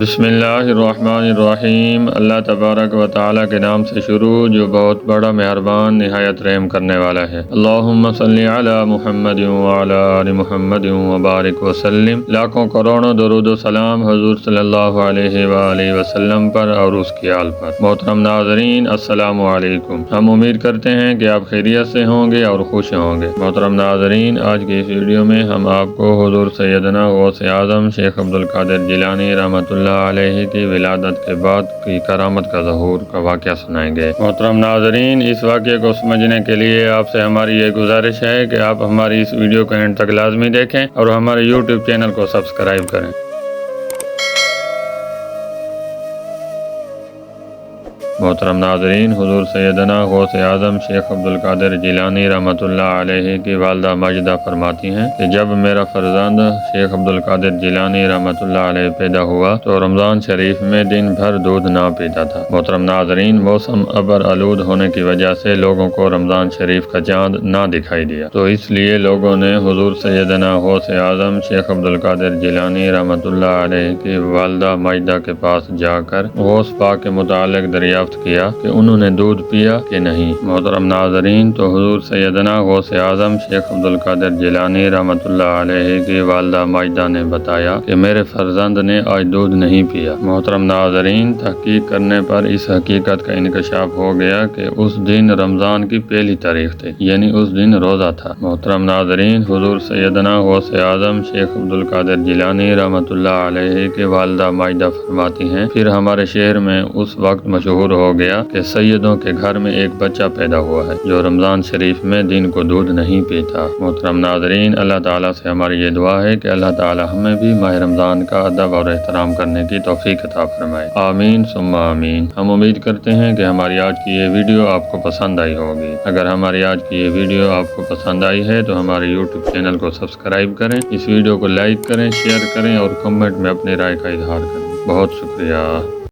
بسم اللہ الرحمن الرحیم۔ اللہ تبارک و تعالیٰ کے نام سے شروع جو بہت بڑا مہربان نہایت رحم کرنے والا ہے۔ اللہم صلی علی محمد وعلی آل محمد وبارک وسلم۔ لاکھوں کروڑوں درود و سلام حضور صلی اللہ علیہ وآلہ وسلم پر اور اس کی آل پر۔ محترم ناظرین السلام علیکم۔ ہم امید کرتے ہیں کہ آپ خیریت سے ہوں گے اور خوش ہوں گے۔ محترم ناظرین، آج کی اس ویڈیو میں ہم آپ کو حضور سیدنا غوث اعظم شیخ عبدالقادر جیلانی رحمۃ اللہ علیہ کی ولادت کے بعد کی کرامت کا ظہور کا واقعہ سنائیں گے۔ محترم ناظرین، اس واقعے کو سمجھنے کے لیے آپ سے ہماری یہ گزارش ہے کہ آپ ہماری اس ویڈیو کو اینڈ تک لازمی دیکھیں اور ہمارے یوٹیوب چینل کو سبسکرائب کریں۔ محترم ناظرین، حضور سیدنا غوث اعظم شیخ عبدالقادر جیلانی رحمۃ اللہ علیہ کی والدہ ماجدہ فرماتی ہیں کہ جب میرا فرزند شیخ عبدالقادر جیلانی رحمۃ اللہ علیہ پیدا ہوا تو رمضان شریف میں دن بھر دودھ نہ پیتا تھا۔ محترم ناظرین، موسم ابر آلود ہونے کی وجہ سے لوگوں کو رمضان شریف کا چاند نہ دکھائی دیا، تو اس لیے لوگوں نے حضور سیدنا غوث اعظم شیخ عبدالقادر جیلانی رحمۃ اللہ علیہ کی والدہ ماجدہ کے پاس جا کر غوث پاک کے متعلق دریافت کیا کہ انہوں نے دودھ پیا کہ نہیں۔ محترم ناظرین، تو حضور سیدنا غوث اعظم شیخ عبدالقادر جیلانی رحمۃ اللہ علیہ کی والدہ ماجدہ نے بتایا کہ میرے فرزند نے آج دودھ نہیں پیا۔ محترم ناظرین، تحقیق کرنے پر اس حقیقت کا انکشاف ہو گیا کہ اس دن رمضان کی پہلی تاریخ تھی، یعنی اس دن روزہ تھا۔ محترم ناظرین، حضور سیدنا غوث اعظم شیخ عبدالقادر جیلانی رحمۃ اللہ علیہ کی والدہ ماجدہ فرماتی ہیں پھر ہمارے شہر میں اس وقت مشہور ہو گیا کہ سیدوں کے گھر میں ایک بچہ پیدا ہوا ہے جو رمضان شریف میں دن کو دودھ نہیں پیتا۔ محترم ناظرین، اللہ تعالیٰ سے ہماری یہ دعا ہے کہ اللہ تعالیٰ ہمیں بھی ماہ رمضان کا ادب اور احترام کرنے کی توفیق عطا فرمائے، آمین ثم آمین۔ ہم امید کرتے ہیں کہ ہماری آج کی یہ ویڈیو آپ کو پسند آئی ہوگی۔ اگر ہماری آج کی یہ ویڈیو آپ کو پسند آئی ہے تو ہمارے یوٹیوب چینل کو سبسکرائب کریں، اس ویڈیو کو لائک کریں، شیئر کریں اور کمنٹ میں اپنی رائے کا اظہار کریں۔ بہت شکریہ۔